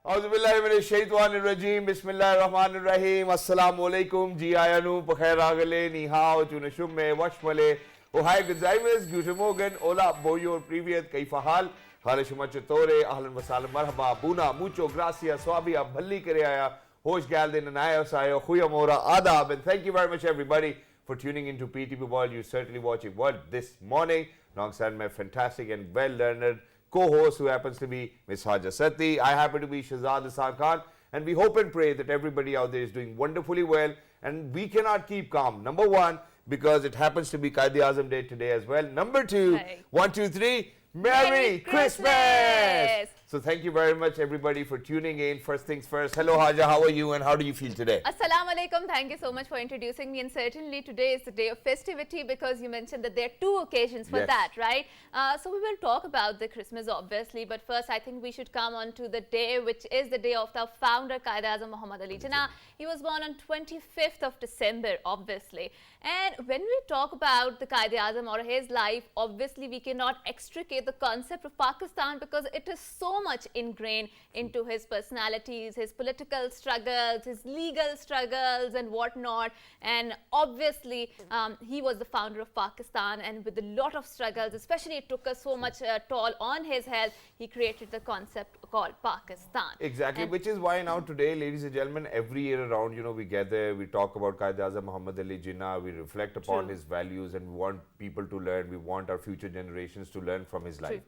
Auzubillahiminash-shaytanir-rajeem. Bismillahir-rahmanir-rahim. Assalamualaikum. Ji ayanu, pakhair agale, ni hao, tunashumme, washmale. Ohai gozaimasu, guten Morgen, hola, boyo, privyet, kaifa hal? Hale shumachatore, ahlan wa sahlan, marhaba, buna, mucho, gracias, swabia, bhalli kare aaya, hosh galde nanaya sayo, khuyamora, adab. And thank you very much everybody for tuning into PTP World. You're certainly watching World this morning alongside my fantastic and well-learned co-host who happens to be Ms. Haja Sati. I happen to be Shahzad Hasan Khan, and we hope and pray that everybody out there is doing wonderfully well, and we cannot keep calm. Number one, because it happens to be Quaid-e-Azam Day today as well. Number two, Right. 1, 2, 3, Merry Christmas! So thank you very much everybody for tuning in. First things first, hello Haja, how are you and how do you feel today? Assalamu alaikum. Thank you so much for introducing me, and certainly today is the day of festivity because you mentioned that there are two occasions for Yes. that, right? So we will talk about the Christmas obviously, but first I think we should come on to the day which is the day of the founder Quaid-e-Azam Muhammad Ali Jinnah. He was born on 25th of December obviously, and when we talk about the Quaid-e-Azam or his life, obviously we cannot extricate the concept of Pakistan because it is so much ingrained into his personalities, his political struggles, his legal struggles and whatnot. And obviously he was the founder of Pakistan, and with a lot of struggles, especially it took us so much toll on his health, he created the concept called Pakistan. Exactly, which is why now today, ladies and gentlemen, every year around, we gather, we talk about Quaid-e-Azam Muhammad Ali Jinnah, we reflect upon his values, and we want people to learn, we want our future generations to learn from his life.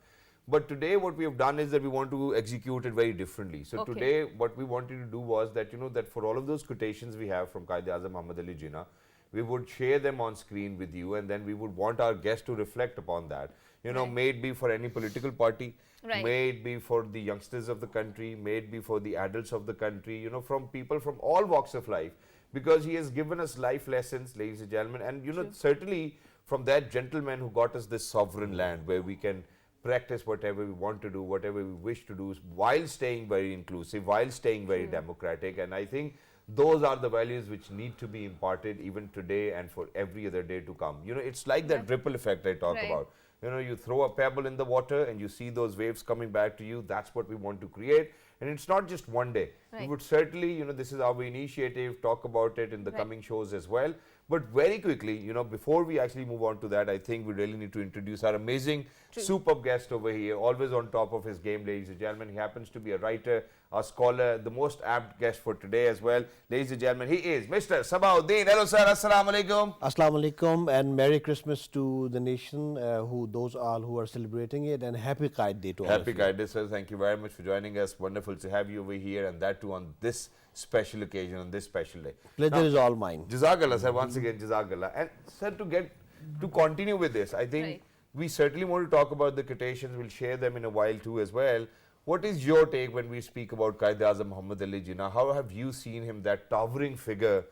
But today what we have done is that we want to execute it very differently. So today what we wanted to do was that, that for all of those quotations we have from Quaid-e-Azam Muhammad Ali Jinnah, we would share them on screen with you, and then we would want our guests to reflect upon that. May it be for any political party, may it be for the youngsters of the country, may it be for the adults of the country, from people from all walks of life, because he has given us life lessons, ladies and gentlemen, and certainly from that gentleman who got us this sovereign land where we can practice whatever we want to do, whatever we wish to do, while staying very inclusive, while staying very democratic. And I think those are the values which need to be imparted even today and for every other day to come. It's like that ripple effect I talk about. You throw a pebble in the water and you see those waves coming back to you. That's what we want to create. And it's not just one day. We would certainly, this is our initiative, talk about it in the coming shows as well. But very quickly, before we actually move on to that, I think we really need to introduce our amazing, superb guest over here, always on top of his game, ladies and gentlemen. He happens to be a writer, a scholar, the most apt guest for today as well. Ladies and gentlemen, he is Mr. Sabauddin. Hello, sir. Assalamu alaikum. Assalamu alaikum, and Merry Christmas to the nation, those all who are celebrating it, and Happy Quaid Day to all of you. Happy Quaid Day, sir. Thank you very much for joining us. Wonderful to have you over here, and that too on this special occasion, on this special day. Pleasure is all mine. Jazakallah, sir. Once again, Jazakallah. And sir, to continue with this, I think we certainly want to talk about the quotations. We'll share them in a while too as well. What is your take when we speak about Quaid-e-Azam Muhammad Ali Jinnah? How have you seen him, that towering figure,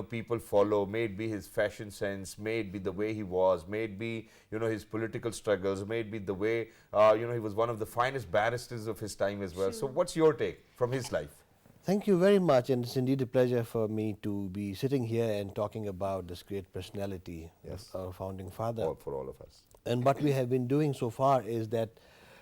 people follow? May it be his fashion sense, may it be the way he was, may it be, his political struggles, may it be the way, he was one of the finest barristers of his time as well. So what's your take from his life? Thank you very much, and it's indeed a pleasure for me to be sitting here and talking about this great personality, our founding father. For all of us. And what we have been doing so far is that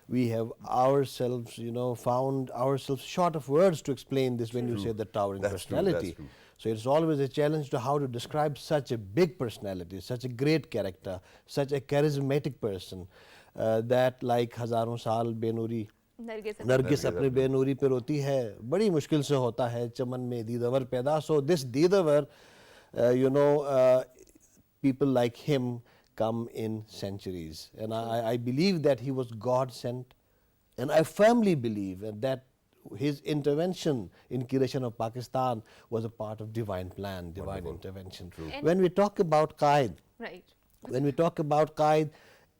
we have ourselves, found ourselves short of words to explain this when you say the towering personality. That's true. So it's always a challenge to how to describe such a big personality, such a great character, such a charismatic person that like Hazaron Saal Benuri, Nargis अपने बेनूरी पे रोती है, बड़ी मुश्किल से होता है चमन में दीदावर पैदा. So this दीदावर, people like him come in centuries, and I believe that he was God sent, and I firmly believe that his intervention in creation of Pakistan was a part of divine plan, divine intervention. When we talk about Quaid, when we talk about Quaid,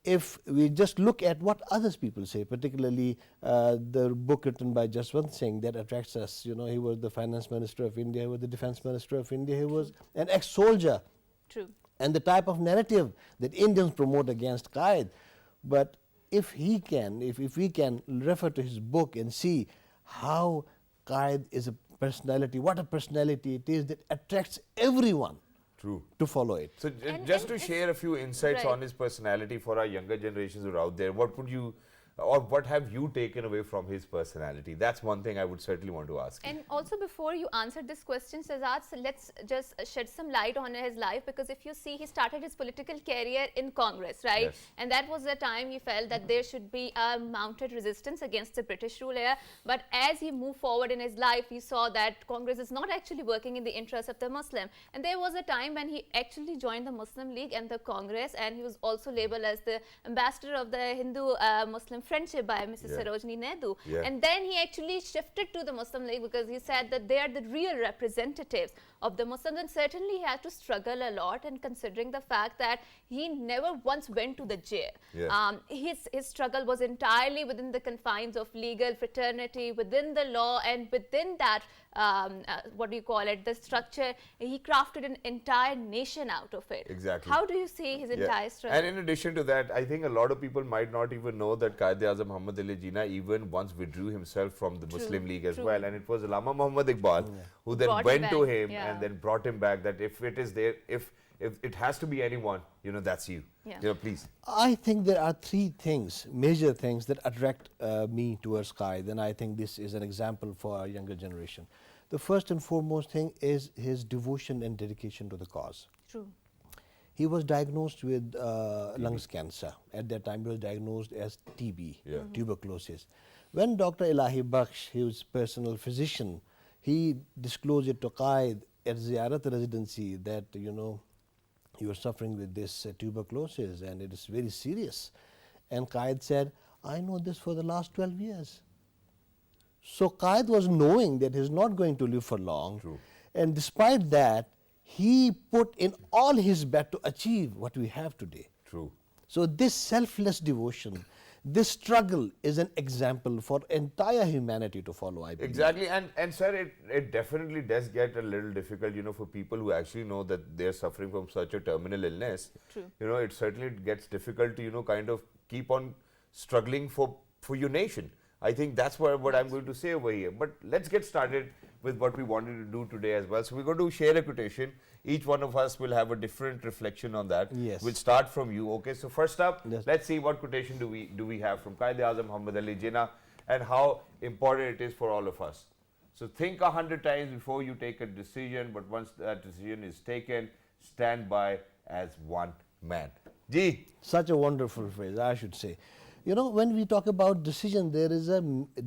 if we just look at what others people say, particularly the book written by Jaswant Singh that attracts us, he was the finance minister of India, he was the defense minister of India, he was an ex-soldier. And the type of narrative that Indians promote against Quaid. But if we can refer to his book and see how Quaid is a personality, what a personality it is that attracts everyone to follow it. So just to share a few insights on his personality for our younger generations who are out there, what would you or what have you taken away from his personality? That's one thing I would certainly want to ask you. And also, before you answer this question, Shahzad, so let's just shed some light on his life, because if you see, he started his political career in Congress, right? Yes. And that was the time he felt that there should be a mounted resistance against the British rule here. But as he moved forward in his life, he saw that Congress is not actually working in the interest of the Muslim. And there was a time when he actually joined the Muslim League and the Congress, and he was also labeled as the ambassador of the Hindu-Muslim friendship by Mrs. Sarojini Naidu. Yeah. And then he actually shifted to the Muslim League because he said that they are the real representatives of the Muslims, and certainly he had to struggle a lot, and considering the fact that he never once went to the jail. Yeah. His struggle was entirely within the confines of legal fraternity, within the law, and within that, what do you call it, the structure, he crafted an entire nation out of it. Exactly. How do you see his entire struggle? And in addition to that, I think a lot of people might not even know that Quaid-e-Azam Muhammad Ali Jinnah even once withdrew himself from the Muslim League as well, and it was Allama Muhammad Iqbal who then Brought him went to back, him yeah. and then brought him back, that if it is there, if it has to be anyone, you know, that's you. Yeah. You know, please. I think there are three things, major things that attract me towards Quaid, and I think this is an example for our younger generation. The first and foremost thing is his devotion and dedication to the cause. True. He was diagnosed with lungs cancer. At that time, he was diagnosed as TB, tuberculosis. When Dr. Ilahi Baksh, his personal physician, he disclosed it to Quaid at Ziyarat residency that, you know, you are suffering with this tuberculosis and it is very serious. And Quaid said, I know this for the last 12 years. So Quaid was knowing that he's not going to live for long. True. And despite that, he put in all his best to achieve what we have today. True. So this selfless devotion, this struggle is an example for entire humanity to follow, I believe. Exactly, and sir, it definitely does get a little difficult, you know, for people who actually know that they're suffering from such a terminal illness. True. You know, it certainly gets difficult to, you know, kind of keep on struggling for your nation. I think that's what I'm going to say over here. But let's get started with what we wanted to do today as well. So we're going to share a quotation. Each one of us will have a different reflection on that. Yes. We'll start from you. Okay. So first up, Yes. let's see what quotation do we have from Quaid-e-Azam Muhammad Ali Jinnah, and how important it is for all of us. So think 100 times before you take a decision, but once that decision is taken, stand by as one man. Ji. Such a wonderful phrase, I should say. You know, when we talk about decision, there is a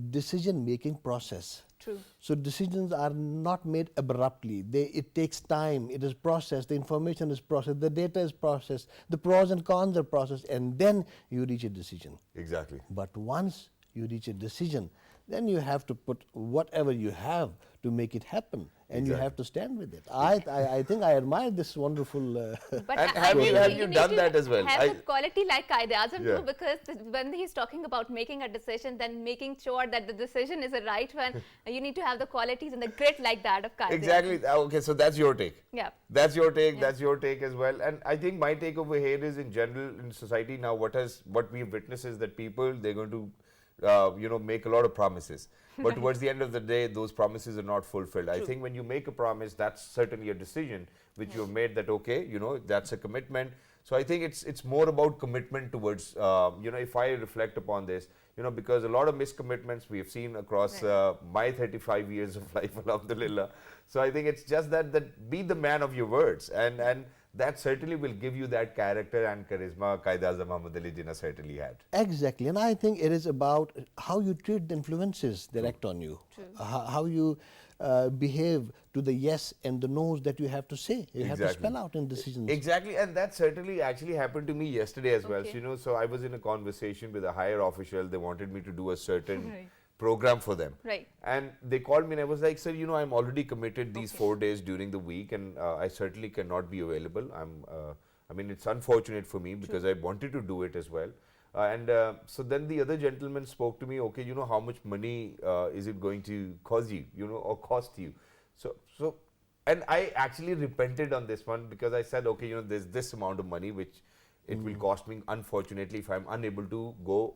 decision-making process. True. So decisions are not made abruptly. It takes time. It is processed. The information is processed. The data is processed. The pros and cons are processed, and then you reach a decision. Exactly. But once you reach a decision, then you have to put whatever you have to make it happen, and you have to stand with it. I think I admire this wonderful. But And I have think you need done to that as well? Have the quality like Quaid-e-Azam Yeah. too, because when he's talking about making a decision, then making sure that the decision is the right one, you need to have the qualities and the grit like that of Quaid-e-Azam. Exactly. Okay, so that's your take. Yeah. That's your take. That's your take as well. And I think my take over here is, in general in society now, what we've witnessed is that people, they're going to you know, make a lot of promises, but towards the end of the day, those promises are not fulfilled. I think when you make a promise, that's certainly a decision which you've made, that okay, you know, that's a commitment. So I think it's more about commitment towards, you know, if I reflect upon this, you know, because a lot of miscommitments we have seen across my 35 years of life, alhamdulillah. So I think it's just that be the man of your words, and that certainly will give you that character and charisma Quaid-e-Azam Muhammad Ali Jinnah certainly had. Exactly, and I think it is about how you treat the influences that act on you, how you behave to the yes and the no's that you have to say. You have to spell out in decisions. Exactly, and that certainly actually happened to me yesterday as well. Okay. So, you know, so I was in a conversation with a higher official. They wanted me to do a certain program for them. Right. And they called me and I was like, sir, you know, I'm already committed these 4 days during the week, and I certainly cannot be available. I mean, it's unfortunate for me because I wanted to do it as well. So then the other gentleman spoke to me, okay, you know, how much money is it going to cost you, you know, or cost you? So, and I actually repented on this one, because I said, okay, you know, there's this amount of money which it will cost me, unfortunately, if I'm unable to go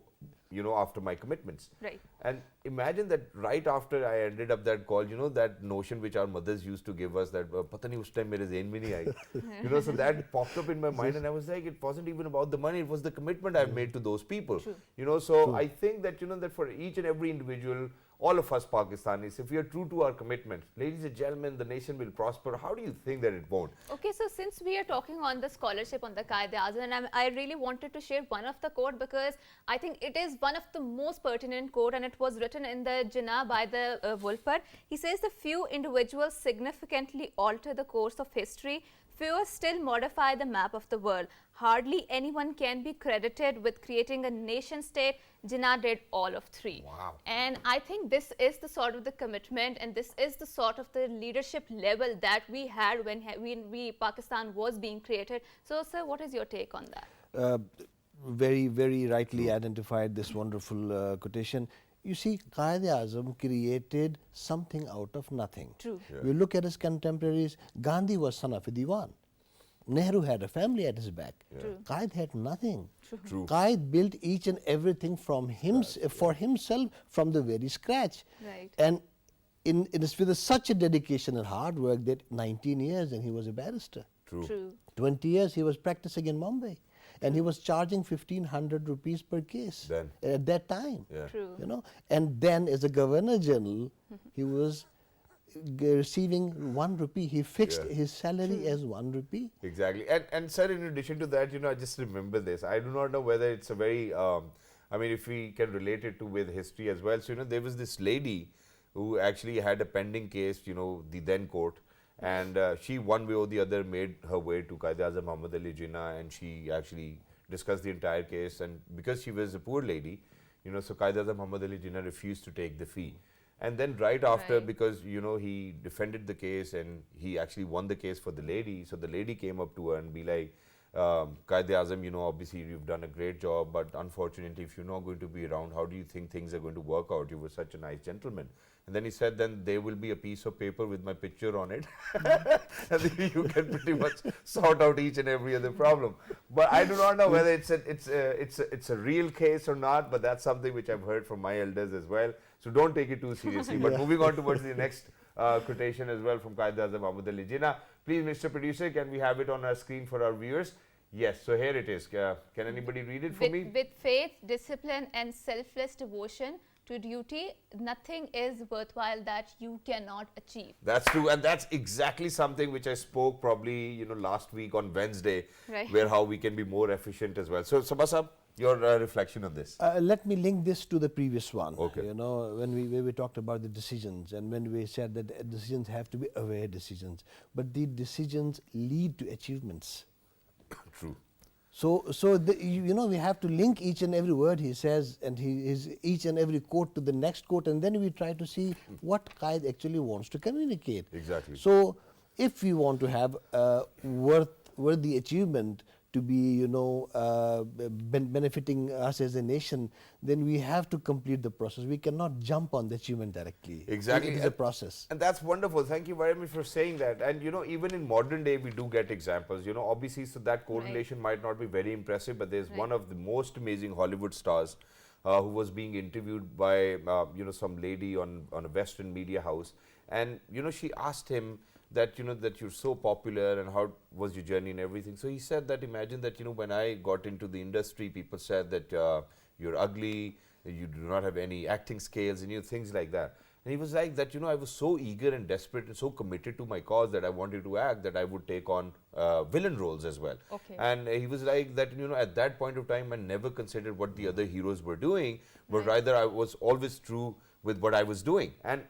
after my commitments. Right. And imagine that right after I ended up that call, that notion which our mothers used to give us that pata nahi us time mere zehn mein nahi aayi. So that popped up in my mind, and I was like, it wasn't even about the money, it was the commitment I've made to those people. True. So I think that that for each and every individual, all of us Pakistanis, if we are true to our commitment, ladies and gentlemen, the nation will prosper. How do you think that it won't? Okay, so since we are talking on the scholarship on the Quaid-e-Azam, and I really wanted to share one of the quote, because I think it is one of the most pertinent quote, and it was written in the Jinnah by the Wolper. He says, the few individuals significantly alter the course of history, fewer still modify the map of the world. Hardly anyone can be credited with creating a nation state. Jinnah did all of three. Wow. And I think this is the sort of the commitment, and this is the sort of the leadership level that we had when Pakistan was being created. So, sir, what is your take on that? Very, very rightly identified this wonderful quotation. You see, Quaid-e-Azam created something out of nothing. True. Yeah. You look at his contemporaries, Gandhi was son of a diwan. Nehru had a family at his back. True. Qaid had nothing. True. Qaid built each and everything from for himself from the very scratch. Right. And with such a dedication and hard work that 19 years and he was a barrister. True. True. 20 years he was practicing in Mumbai. And he was charging 1,500 rupees per case Then. at that time. Yeah. True. And then as a Governor General, he was receiving 1 rupee. He fixed his salary as 1 rupee. Exactly. And sir, in addition to that, I just remember this. I do not know whether it's a very, if we can relate it to with history as well. So, there was this lady who actually had a pending case, the then court. And she, one way or the other, made her way to Quaid-e-Azam Muhammad Ali Jinnah, and she actually discussed the entire case. And because she was a poor lady, so Quaid-e-Azam Muhammad Ali Jinnah refused to take the fee. And then right after, because, he defended the case and he actually won the case for the lady. So the lady came up to her and be like, Quaid-e-Azam, obviously you've done a great job, but unfortunately, if you're not going to be around, how do you think things are going to work out? You were such a nice gentleman. And then he said, then there will be a piece of paper with my picture on it. And you can pretty much sort out each and every other problem. But I do not know whether it's a real case or not, but that's something which I've heard from my elders as well. So don't take it too seriously. But moving on towards the next quotation as well from Quaid-e-Azam Muhammad Ali Jinnah. Please, Mr. Producer, can we have it on our screen for our viewers? Yes, so here it is. Can anybody read it for me? With faith, discipline and selfless devotion to duty, nothing is worthwhile that you cannot achieve. That's true, and that's exactly something which I spoke probably last week on Wednesday, where how we can be more efficient as well. So Sabasab, your reflection on this. Let me link this to the previous one. Okay. When we talked about the decisions, and when we said that decisions have to be aware decisions, but the decisions lead to achievements. True. So we have to link each and every word he says and each and every quote to the next quote, and then we try to see what Qaid actually wants to communicate. Exactly. So if we want to have worthy achievement to be benefiting us as a nation, then we have to complete the process. We cannot jump on the achievement directly. Exactly. It is a process. And that's wonderful. Thank you very much for saying that. And even in modern day, we do get examples. Obviously, so that correlation might not be very impressive, but there's one of the most amazing Hollywood stars who was being interviewed by some lady on a Western media house, and she asked him that that you're so popular and how was your journey and everything. So he said that imagine that when I got into the industry, people said that you're ugly, you do not have any acting skills, and things like that. And he was like that I was so eager and desperate and so committed to my cause that I wanted to act that I would take on villain roles as well. Okay. And he was like that at that point of time I never considered what the other heroes were doing, but rather I was always true with what I was doing, and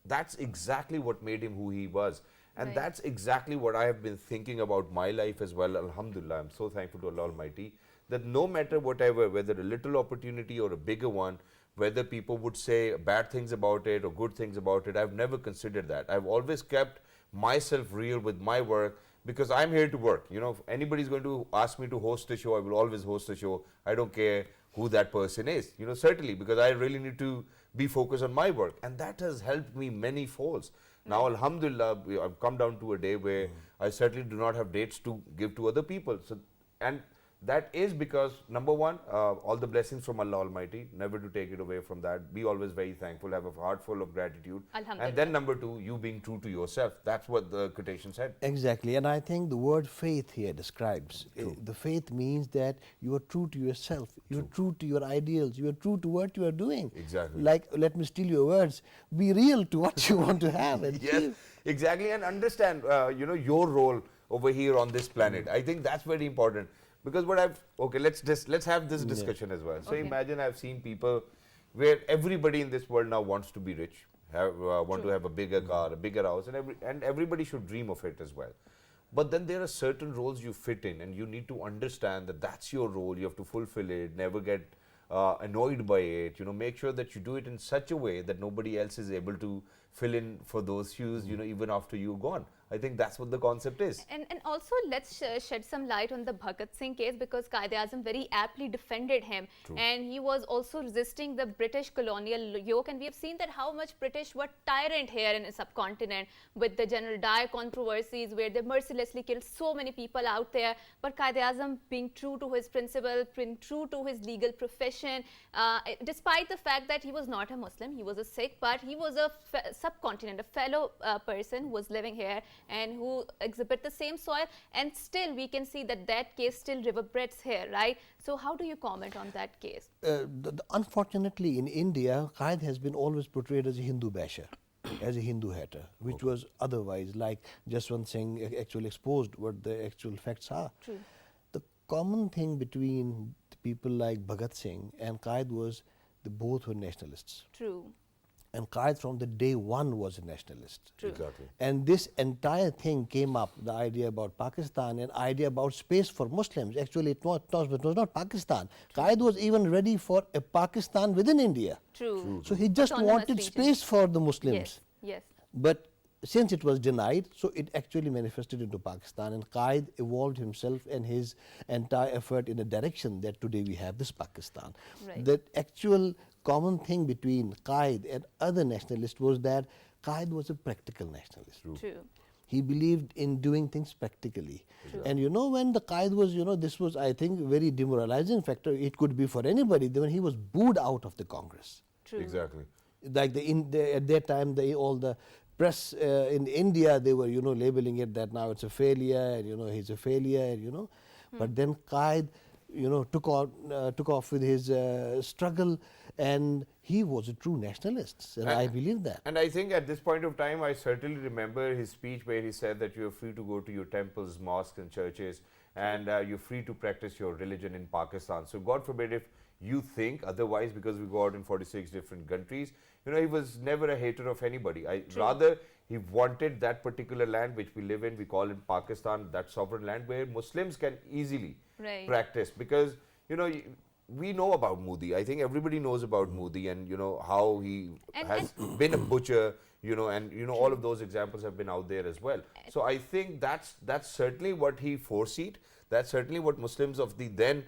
that's exactly what made him who he was. And that's exactly what I have been thinking about my life as well. Alhamdulillah, I'm so thankful to Allah Almighty that no matter whatever, whether a little opportunity or a bigger one, whether people would say bad things about it or good things about it, I've never considered that. I've always kept myself real with my work because I'm here to work. If anybody's going to ask me to host a show, I will always host a show. I don't care who that person is, certainly, because I really need to be focused on my work, and that has helped me many folds. Now, alhamdulillah, I've come down to a day where I certainly do not have dates to give to other people. So, and That is because, number one, all the blessings from Allah Almighty, never to take it away from that. Be always very thankful, have a heart full of gratitude. And then number two, you being true to yourself. That's what the quotation said. Exactly, and I think the word faith here describes. The faith means that you are true to yourself, you are true to your ideals, you are true to what you are doing. Exactly. Like, let me steal your words, be real to what you want to have. And Yes, exactly, and understand, your role over here on this planet. I think that's very important. Because what let's have this discussion as well. So imagine I've seen people where everybody in this world now wants to be rich, want to have a bigger car, a bigger house, and everybody should dream of it as well. But then there are certain roles you fit in, and you need to understand that that's your role. You have to fulfill it, never get annoyed by it. Make sure that you do it in such a way that nobody else is able to fill in for those shoes, even after you're gone. I think that's what the concept is. And also let's shed some light on the Bhagat Singh case, because Quaid-e-Azam very aptly defended him. True. And he was also resisting the British colonial yoke, and we have seen that how much British were tyrant here in the subcontinent with the General Dyer controversies, where they mercilessly killed so many people out there. But Quaid-e-Azam, being true to his principle, being true to his legal profession, despite the fact that he was not a Muslim, he was a Sikh, but he was a subcontinent, a fellow person who was living here and who exhibit the same soil, and still we can see that case still reverberates here, right? So how do you comment on that case? Unfortunately, in India, Quaid has been always portrayed as a Hindu basher, as a Hindu hater, which was otherwise, like Jaswant Singh actually exposed what the actual facts are. True. The common thing between the people like Bhagat Singh and Quaid was they both were nationalists. True. And Quaid from the day one was a nationalist. True. Exactly. And this entire thing came up, the idea about Pakistan and idea about space for Muslims. Actually, it was not Pakistan. Quaid was even ready for a Pakistan within India. True. So he just Autonomous wanted region. space for the Muslims. Yes. Yes. But since it was denied, so it actually manifested into Pakistan, and Quaid evolved himself and his entire effort in a direction that today we have this Pakistan. Right. The actual common thing between Quaid and other nationalists was that Quaid was a practical nationalist. True. He believed in doing things practically. And when the Quaid was, this was, I think, very demoralizing factor. It could be for anybody. When he was booed out of the Congress. True. Exactly. Like at that time, all the press in India, they were, labeling it that now it's a failure, and, he's a failure, But then Quaid, took off with his struggle, and he was a true nationalist, and I believe that. And I think at this point of time, I certainly remember his speech where he said that you are free to go to your temples, mosques and churches, and you're free to practice your religion in Pakistan. So God forbid if you think otherwise, because we go out in 46 different countries, he was never a hater of anybody. Rather, he wanted that particular land which we live in, we call it Pakistan, that sovereign land where Muslims can easily practice. Because, we know about Modi. I think everybody knows about Modi, and how he has been a butcher, and all of those examples have been out there as well. So I think that's certainly what he foreseed. That's certainly what Muslims of the then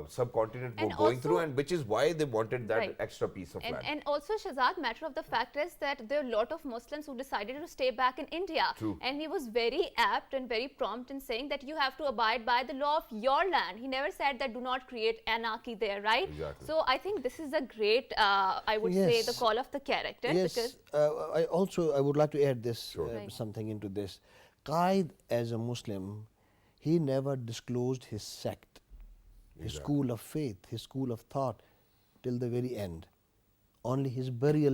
subcontinent were going through, and which is why they wanted that extra piece of land. And also, Shahzad, matter of the fact is that there are a lot of Muslims who decided to stay back in India. True. And he was very apt and very prompt in saying that you have to abide by the law of your land. He never said that do not create anarchy there, right? Exactly. So I think this is a great, I would say, the call of the character. Yes, because I would like to add this, Right. something into this. Quaid, as a Muslim, he never disclosed his sect, his school of faith, his school of thought, till the very end. Only his burial,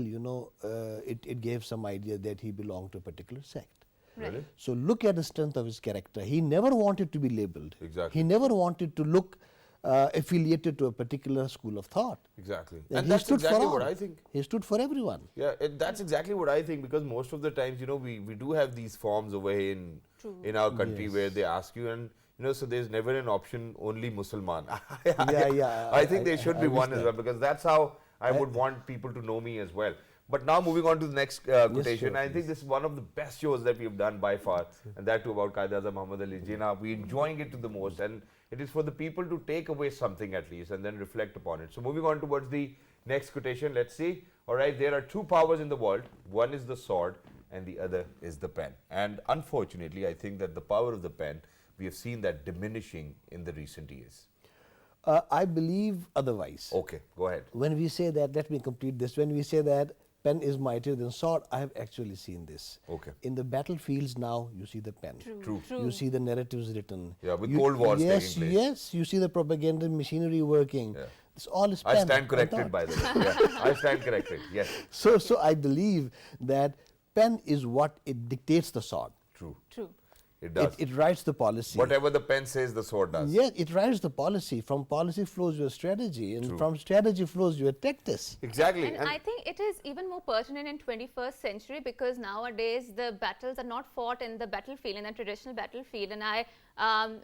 it gave some idea that he belonged to a particular sect. Really? So look at the strength of his character. He never wanted to be labeled. Exactly. He never wanted to look affiliated to a particular school of thought. Exactly. And he that's stood for exactly all. what I think. He stood for everyone. Yeah, that's exactly what I think, because most of the times, we do have these forms over here in our country where they ask you, and so there's never an option only Musliman. I think there should be one as well, because that's how I would want people to know me as well. But now moving on to the next quotation, sure, I think this is one of the best shows that we've done by far, and that too about Quaid-e-Azam Muhammad Ali Jinnah. We're enjoying it to the most, and it is for the people to take away something at least and then reflect upon it. So moving on towards the next quotation, let's see. All right, there are two powers in the world. One is the sword and the other is the pen. And unfortunately, I think that the power of the pen we have seen that diminishing in the recent years. I believe otherwise. Okay, go ahead. When we say that, let me complete this. When we say that pen is mightier than sword, I have actually seen this. Okay. In the battlefields now, you see the pen. True. You see the narratives written. Yeah, with Cold Wars yes, taking place. Yes, you see the propaganda machinery working. Yeah. This all is I pen. stand corrected, and by thought. the way. Yeah, I stand corrected. Yes. So I believe that pen is what it dictates the sword. True. True. It does. It writes the policy. Whatever the pen says, the sword does. Yes, it writes the policy. From policy flows your strategy, and True. from strategy flows your tactics. Exactly. And I think it is even more pertinent in 21st century because nowadays the battles are not fought in the battlefield, in a traditional battlefield. And I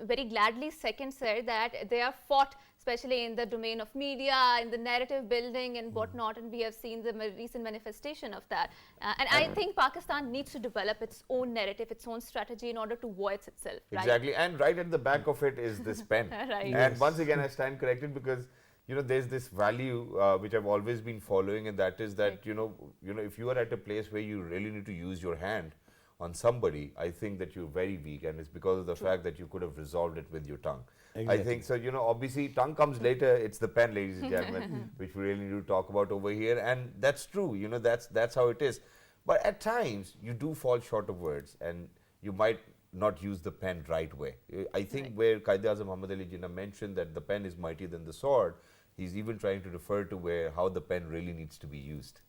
very gladly second sir that they are fought especially in the domain of media, in the narrative building and whatnot, and we have seen the recent manifestation of that. And I think Pakistan needs to develop its own narrative, its own strategy in order to voice itself. Exactly, and right at the back of it is this pen. Right. And once again, I stand corrected because there's this value which I've always been following, and that is that if you are at a place where you really need to use your hand on somebody, I think that you're very weak, and it's because of the fact that you could have resolved it with your tongue. Exactly. I think so. Obviously, tongue comes later. It's the pen, ladies and gentlemen, which we really need to talk about over here, and that's true. That's how it is. But at times, you do fall short of words, and you might not use the pen right way. I think where Quaid-e-Azam Muhammad Ali Jinnah mentioned that the pen is mightier than the sword, he's even trying to refer to how the pen really needs to be used.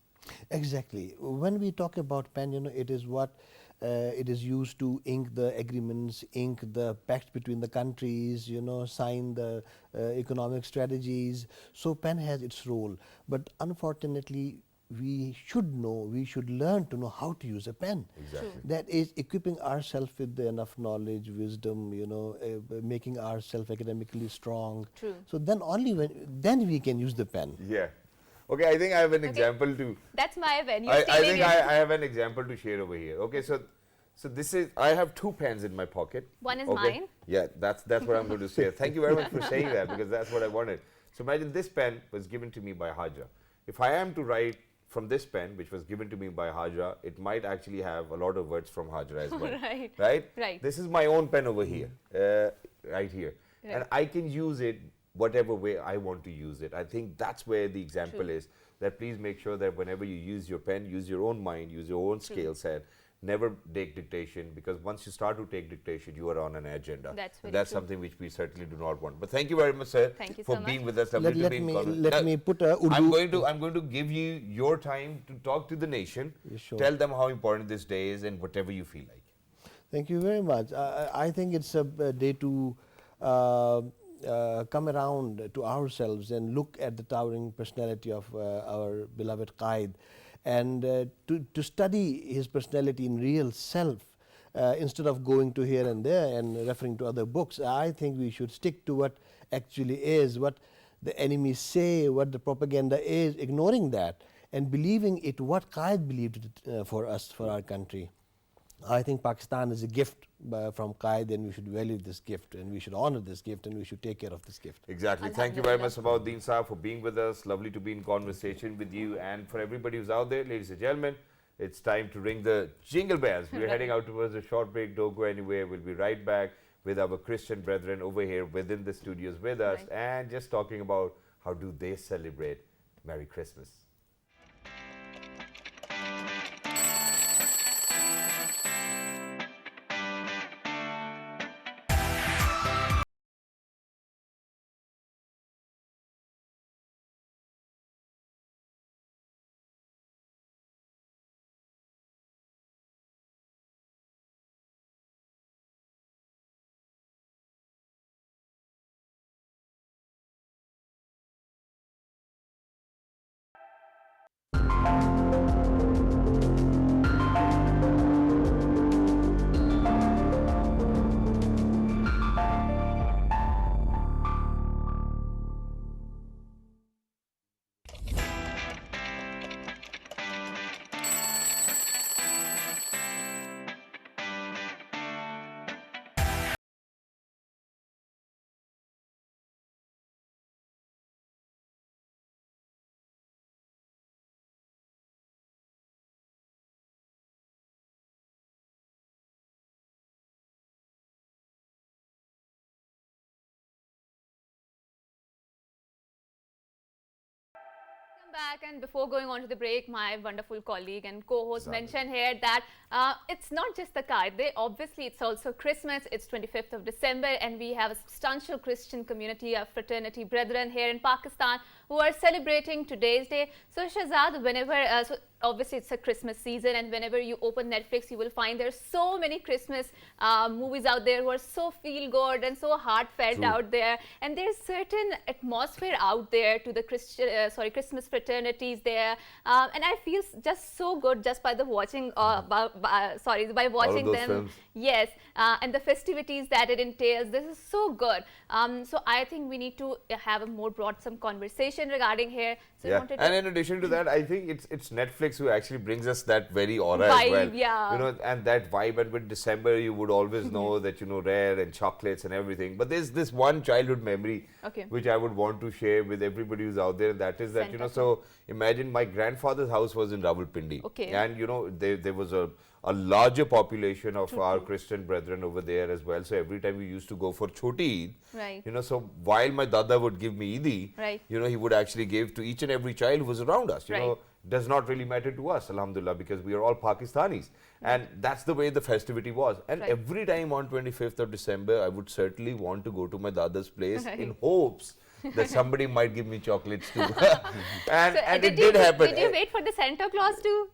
Exactly. When we talk about pen, it is what it is used to ink the agreements, ink the pacts between the countries, sign the economic strategies. So pen has its role. But unfortunately, we should learn to know how to use a pen. Exactly. That is equipping ourselves with enough knowledge, wisdom, making ourselves academically strong. True. So then then we can use the pen. Yeah. Okay, I think I have an example to. That's my pen. I think I have an example to share over here. Okay, so this is, I have two pens in my pocket. One is okay? mine. Yeah, that's what I'm going to say. Thank you very much for saying that, because that's what I wanted. So imagine this pen was given to me by Haja. If I am to write from this pen, which was given to me by Haja, it might actually have a lot of words from Haja as well. Right. This is my own pen over here, right here. Right. And I can use it whatever way I want to use it. I think that's where the example is, that please make sure that whenever you use your pen, use your own mind, use your own scale set. Never take dictation, because once you start to take dictation, you are on an agenda. That's something which we certainly do not want. But thank you very much, sir, Thank you for so much. being with us. Let me put a Urdu. I'm going to give you your time to talk to the nation. Sure. Tell them how important this day is and whatever you feel like. Thank you very much. I think it's a day to come around to ourselves and look at the towering personality of our beloved Quaid, and to study his personality in real self, instead of going to here and there and referring to other books. I think we should stick to what actually is, what the enemies say, what the propaganda is, ignoring that and believing it what Quaid believed it, for us, for our country. I think Pakistan is a gift from Quaid, and we should value this gift, and we should honor this gift, and we should take care of this gift. Exactly. Thank you very much, Sabahuddin Saab, for being with us. Lovely to be in conversation with you. And for everybody who's out there, ladies and gentlemen, it's time to ring the jingle bells. We're heading out towards a short break. Don't go anywhere. We'll be right back with our Christian brethren over here within the studios with us, and just talking about how do they celebrate Merry Christmas. back, and before going on to the break, my wonderful colleague and co-host Exactly. mentioned here that it's not just the kite. Obviously, it's also Christmas. It's 25th of December, and we have a substantial Christian community of fraternity brethren here in Pakistan who are celebrating today's day. So Shahzad, whenever obviously it's a Christmas season, and whenever you open Netflix, you will find there's so many Christmas movies out there who are so feel good and so heartfelt True. out there, and there's certain atmosphere out there to the Christmas fraternities there, and I feel just so good just by the watching by watching those them. films. Yes, and the festivities that it entails. This is so good. So I think we need to have a more broadsome conversation regarding here. So you Yeah, wanted and to in addition to that, I think it's Netflix who actually brings us that very aura as Vibe, well. yeah. You know, and that vibe. And with December, you would always know that rare and chocolates and everything. But there's this one childhood memory Okay. which I would want to share with everybody who's out there. And that is that Santa so imagine my grandfather's house was in Rawalpindi, Okay. and there was a larger population of our Christian brethren over there as well. So every time we used to go for Choti Eid, Right. so while my dada would give me Eid, Right. he would actually give to each and every child who was around us. You Right. know, does not really matter to us, alhamdulillah, because we are all Pakistanis. And that's the way the festivity was. And Right. every time on 25th of December, I would certainly want to go to my dada's place Right. in hopes that somebody might give me chocolates too. and So, and it did happen. Did you wait for the Santa Claus to?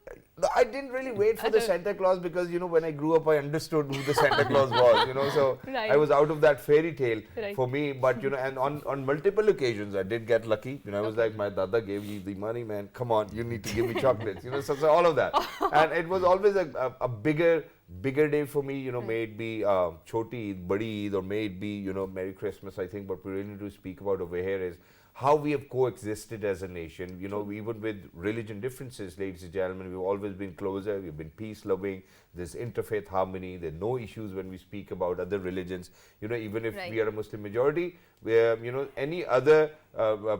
I didn't really wait for the Santa Claus because, when I grew up, I understood who the Santa Claus was, so Right. I was out of that fairy tale Right. for me. But, and on multiple occasions, I did get lucky. I was like, my dada gave you the money, man. Come on, you need to give me chocolates, so all of that. And it was always a bigger day for me, may it be Choti Eid, Badi Eid, or may it be, Merry Christmas. I think what we really need to speak about over here is how we have coexisted as a nation, even with religion differences, ladies and gentlemen. We've always been closer, we've been peace-loving, there's interfaith harmony, there are no issues when we speak about other religions. Even if Right. we are a Muslim majority, where, any other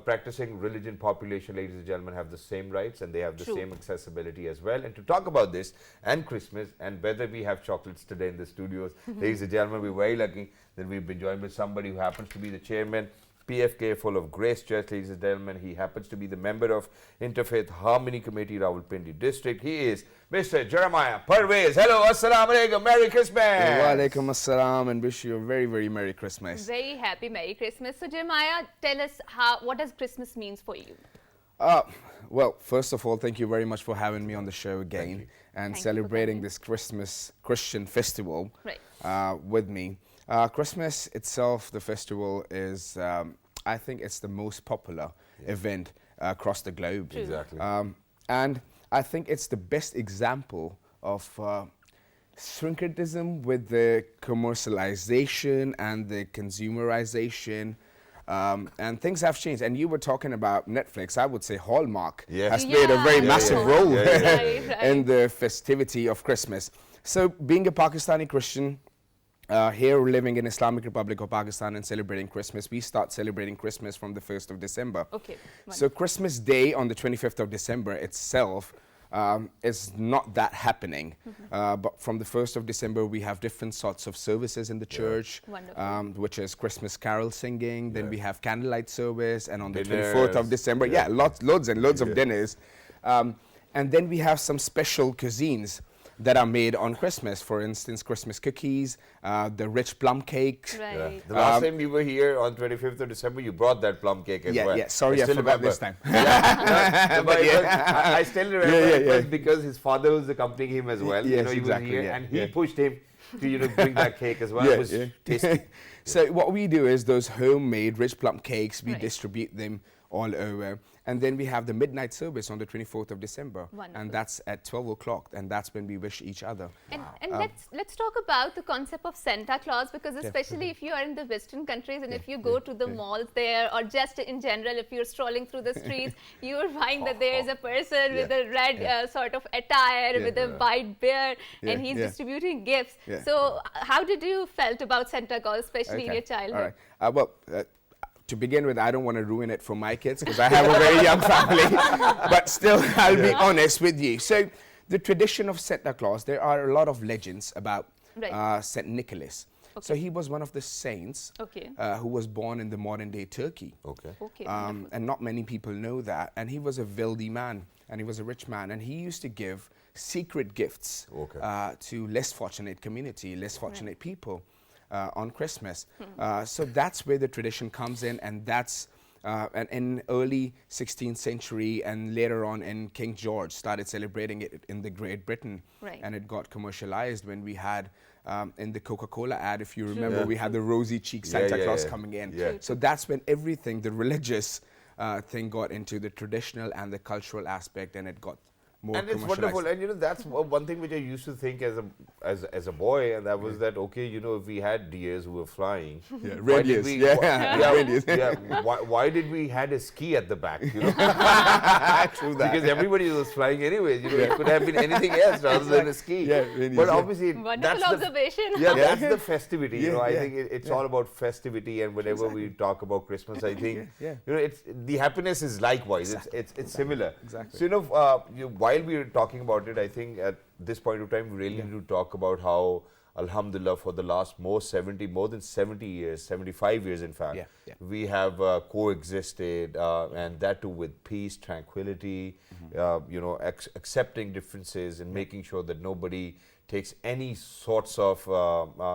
practicing religion population, ladies and gentlemen, have the same rights and they have the True. same accessibility as well. And to talk about this and Christmas and whether we have chocolates today in the studios, ladies and gentlemen, we're very lucky that we've been joined with somebody who happens to be the chairman, PFK Full of Grace Church, ladies and gentlemen. He happens to be the member of Interfaith Harmony Committee, Rawalpindi District. He is Mr. Jeremiah Parvez. Hello, Assalamu Alaikum, Merry Christmas. Wa alaikum assalam, and wish you a very, very Merry Christmas. Very happy Merry Christmas. So Jeremiah, tell us what does Christmas means for you? Well, first of all, thank you very much for having me on the show again and Thank you for celebrating coming. this Christmas Christian festival Right. with me. Christmas itself, the festival is, I think it's the most popular event across the globe. True. Exactly. And I think it's the best example of syncretism with the commercialization and the consumerization. And things have changed. And you were talking about Netflix. I would say Hallmark Yeah. has played a very Yeah, massive yeah. role Yeah, yeah. Right, right. in the festivity of Christmas. So being a Pakistani Christian, here living in Islamic Republic of Pakistan and celebrating Christmas, we start celebrating Christmas from the 1st of December. Okay. So Christmas Day on the 25th of December itself is not that happening. But from the 1st of December, we have different sorts of services in the church, Wonderful. which is Christmas carol singing. Then we have candlelight service. And on the Dinners. 24th of December, loads and loads of dinners. And then we have some special cuisines that are made on Christmas. For instance, Christmas cookies, the rich plum cakes. Right. Yeah. The last time we were here on 25th of December, you brought that plum cake as well. Yeah, sorry, I still forgot remember. this time. Yeah, but I still remember it was yeah. because his father was accompanying him as well. Yes, he exactly, was here yeah, and he yeah. pushed him to bring that cake as well. Yeah, It was yeah. tasty. So what we do is those homemade rich plum cakes, we Right. distribute them all over. And then we have the midnight service on the 24th of December. Wonderful. And that's at 12 o'clock. And that's when we wish each other. And let's talk about the concept of Santa Claus, because especially if you are in the Western countries and if you go to the malls there, or just in general, if you're strolling through the streets, you will find that there is a person with a red sort of attire, with a white beard, and he's distributing gifts. Yeah. So how did you felt about Santa Claus, especially in your childhood? All right. To begin with, I don't want to ruin it for my kids because I have a very young family. But still, I'll be honest with you. So the tradition of Santa Claus, there are a lot of legends about Right. St. Nicholas. So he was one of the saints Okay. who was born in the modern day Turkey. Okay. Okay. Wonderful. And not many people know that. And he was a wealthy man, and he was a rich man, and he used to give secret gifts to less fortunate community, less fortunate people on Christmas. So that's where the tradition comes in, and that's and in early 16th century and later on in King George started celebrating it in the Great Britain, Right. and it got commercialized when we had in the Coca-Cola ad, if you remember, we had the rosy cheeked Santa Claus coming in. Yeah. So that's when everything, the religious thing got into the traditional and the cultural aspect, and it got more And it's wonderful, and you know that's one thing which I used to think as a boy, and that was that okay, you know, if we had deers who were flying, why did reindeers, we- yeah. why did we had a ski at the back? You know, True that. because everybody was flying anyways. You know, it could have been anything else rather than a ski. Yeah, reindeers, but yeah. obviously Wonderful that's the observation. that's the festivity. You Yeah, know, I yeah, think it's all about festivity, and whenever we talk about Christmas, I think Yeah. you know it's the happiness is likewise. It's similar. Exactly. So you know, while we were talking about it, I think at this point of time we really need to talk about how Alhamdulillah for the last more than 70 years, 75 years in fact, we have coexisted and that too with peace, tranquility, you know, accepting differences and making sure that nobody takes any sorts of,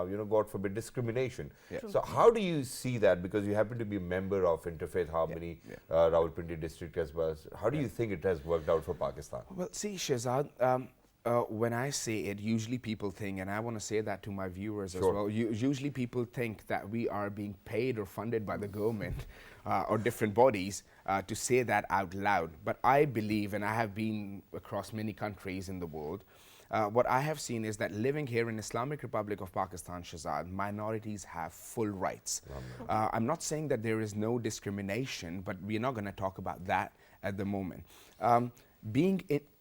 you know, God forbid, discrimination. So how do you see that? Because you happen to be a member of Interfaith Harmony, Rawalpindi district as well. How do you think it has worked out for Pakistan? Well, see, Shehzad, when I say it, usually people think, and I want to say that to my viewers as well, usually people think that we are being paid or funded by the government or different bodies to say that out loud. But I believe, and I have been across many countries in the world, what I have seen is that living here in Islamic Republic of Pakistan, Shehzad, minorities have full rights. I'm not saying that there is no discrimination, but we're not going to talk about that at the moment.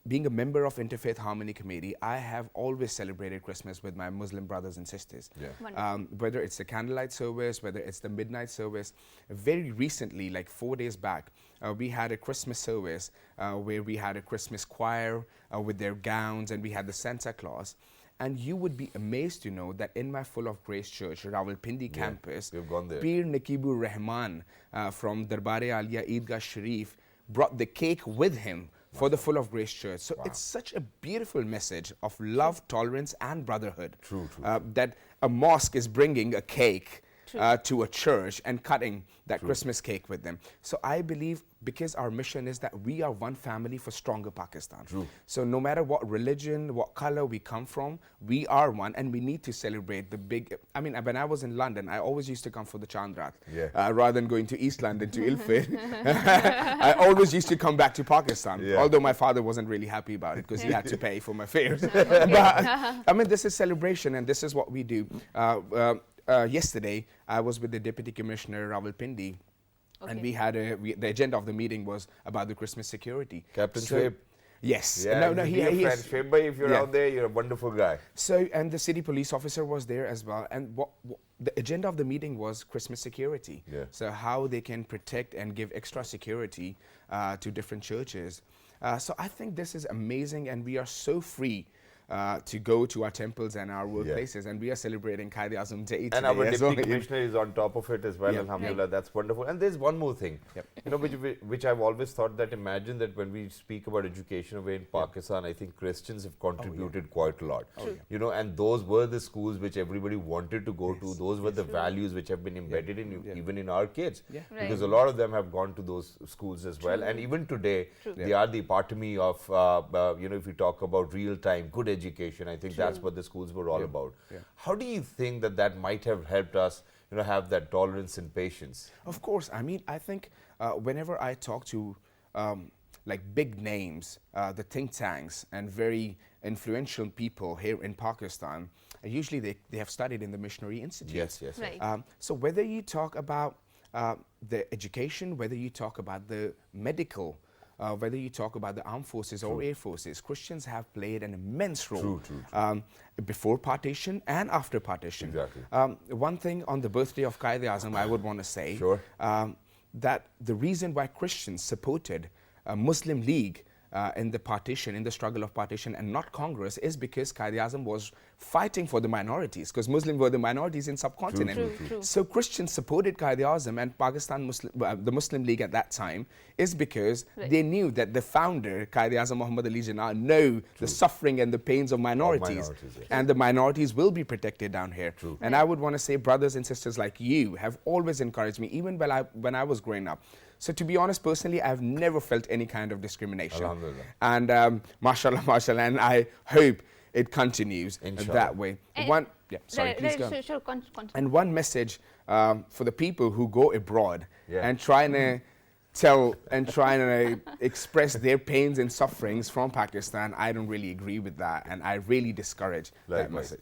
Being a member of Interfaith Harmony Committee, I have always celebrated Christmas with my Muslim brothers and sisters. Whether it's the candlelight service, whether it's the midnight service. Very recently, like 4 days back, we had a Christmas service where we had a Christmas choir with their gowns, and we had the Santa Claus. And you would be amazed to know that in my Full of Grace Church, Rawalpindi campus, we've gone there. Peer Nakibur Rahman from Darbare Aliya Eidgah Sharif brought the cake with him for the Full of Grace Church. So it's such a beautiful message of love, tolerance, and brotherhood. True. That a mosque is bringing a cake to a church and cutting that Christmas cake with them. So I believe, because our mission is that we are one family for stronger Pakistan. So no matter what religion, what color we come from, we are one, and we need to celebrate the big. I mean, when I was in London, I always used to come for the Chandrat rather than going to East London to Ilford. I always used to come back to Pakistan, although my father wasn't really happy about it because he had to pay for my fares. But I mean, this is celebration, and this is what we do. Yesterday, I was with the Deputy Commissioner Rawalpindi, and we had the agenda of the meeting was about the Christmas security. Captain Shoaib. Yes. Yeah, No, he is. Shoaib bhai, if you're out there, you're a wonderful guy. So, and the city police officer was there as well. And what the agenda of the meeting was Christmas security. So how they can protect and give extra security to different churches. So I think this is amazing, and we are so free to go to our temples and our workplaces, and we are celebrating Quaid-e-Azam Day today. And our as deputy well. commissioner is on top of it as well, alhamdulillah. That's wonderful. And there's one more thing, you know, which I've always thought, that imagine that when we speak about education away in Pakistan, I think Christians have contributed quite a lot. You know, and those were the schools which everybody wanted to go to. Those were the values which have been embedded in even in our kids, because a lot of them have gone to those schools as well. And even today, they are the epitome of, you know, if you talk about real time, good education, I think that's what the schools were all about. How do you think that might have helped us, you know, have that tolerance and patience? Of course. I mean, I think whenever I talk to like big names, the think tanks, and very influential people here in Pakistan, usually they have studied in the missionary institutes. Yes. So whether you talk about the education, whether you talk about the medical, whether you talk about the armed forces or air forces, Christians have played an immense role before partition and after partition. One thing on the birthday of Quaid-e-Azam, I would want to say that the reason why Christians supported Muslim League in the partition, in the struggle of partition, and not Congress, is because Quaid-e-Azam was fighting for the minorities, because Muslims were the minorities in subcontinent. True. So Christians supported Quaid-e-Azam and Pakistan the Muslim League at that time, is because they knew that the founder, Quaid-e-Azam Muhammad Ali Jinnah, know the suffering and the pains of minorities, yes. and the minorities will be protected down here. And I would want to say, brothers and sisters like you have always encouraged me, even when I was growing up. So to be honest, personally, I've never felt any kind of discrimination. And mashallah, and I hope it continues that way. And Please go on. Sure, continue. And one message for the people who go abroad and trying to express their pains and sufferings from Pakistan, I don't really agree with that, and I really discourage that message.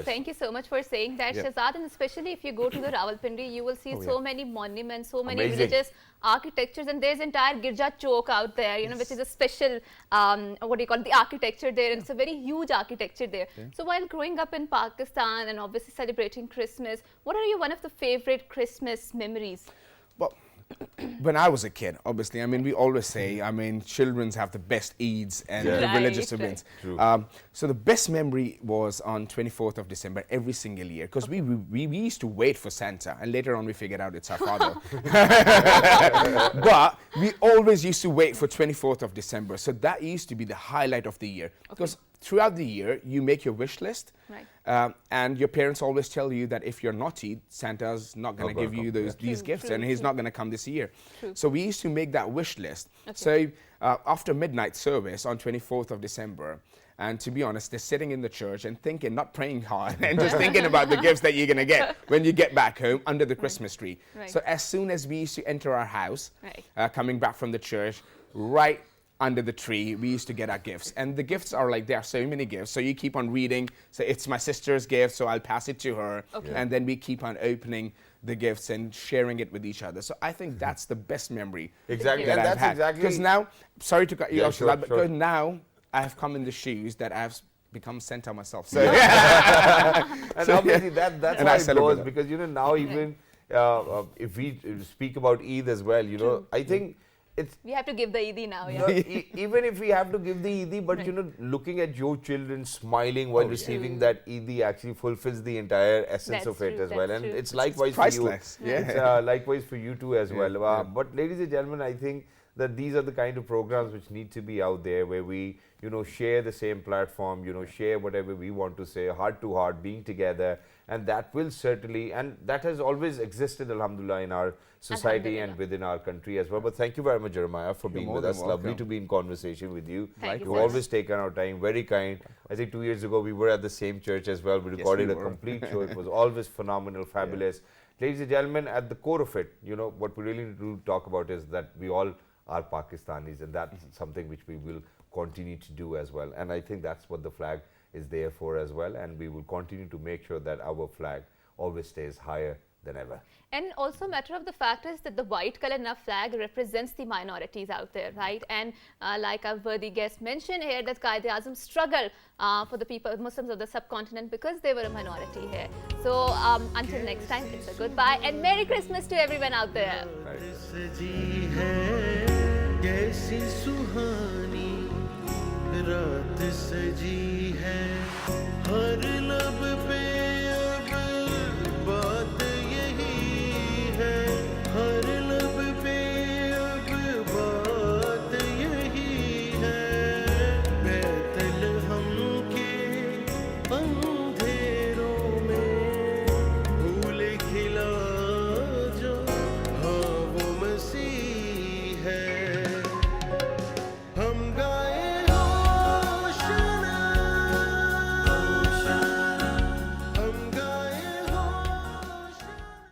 Thank you so much for saying that, Shahzad. And especially if you go to the Rawalpindi, you will see so many monuments, so many religious architectures, and there's entire Girja Chowk out there, you know, which is a special, the architecture there, and it's a very huge architecture there. So while growing up in Pakistan and obviously celebrating Christmas, what are your one of the favorite Christmas memories? Well, when I was a kid, obviously, I mean, we always say, I mean, children have the best Eids and the religious events. So the best memory was on 24th of December every single year, because we used to wait for Santa, and later on we figured out it's our father. But we always used to wait for 24th of December. So that used to be the highlight of the year, because throughout the year, you make your wish list, and your parents always tell you that if you're naughty, Santa's not going to give you these gifts, and he's not going to come this year. So we used to make that wish list. So after midnight service on 24th of December, and to be honest, they're sitting in the church and thinking, not praying hard, and just thinking about the gifts that you're going to get when you get back home under the Christmas tree. So as soon as we used to enter our house, coming back from the church, right under the tree, we used to get our gifts. And the gifts are like, there are so many gifts. So you keep on reading. So it's my sister's gift, so I'll pass it to her. And then we keep on opening the gifts and sharing it with each other. So I think that's the best memory that I've had. Because now, sorry to cut you off, but because now I've come in the shoes that I've become Santa myself. So and obviously that's how it goes, because, you know, now even if we speak about Eid as well, you know, I think we have to give the Eid now, even if we have to give the Eid, but you know, looking at your children smiling while receiving that Eid actually fulfills the entire essence of it as well. And it's likewise for you. It's likewise for you too as well. But ladies and gentlemen, I think that these are the kind of programs which need to be out there, where we, you know, share the same platform, you know, share whatever we want to say, heart to heart, being together. And that will certainly, and that has always existed, alhamdulillah, in our society and within our country as well. But thank you very much, Jeremiah, for being with us. Lovely to be in conversation with you. You've always taken our time, very kind. I think 2 years ago, we were at the same church as well. We recorded a complete show. It was always phenomenal, fabulous. Ladies and gentlemen, at the core of it, you know, what we really need to talk about is that we all are Pakistanis, and that's something which we will continue to do as well. And I think that's what the flag is there for as well, and we will continue to make sure that our flag always stays higher than ever. And also, matter of the fact is that the white color in our flag represents the minorities out there, right? And like our worthy guest mentioned here, that Quaid-e-Azam struggled for the people, Muslims of the subcontinent, because they were a minority here. So until next time, it's a goodbye and Merry Christmas to everyone out there. रात सजी है हर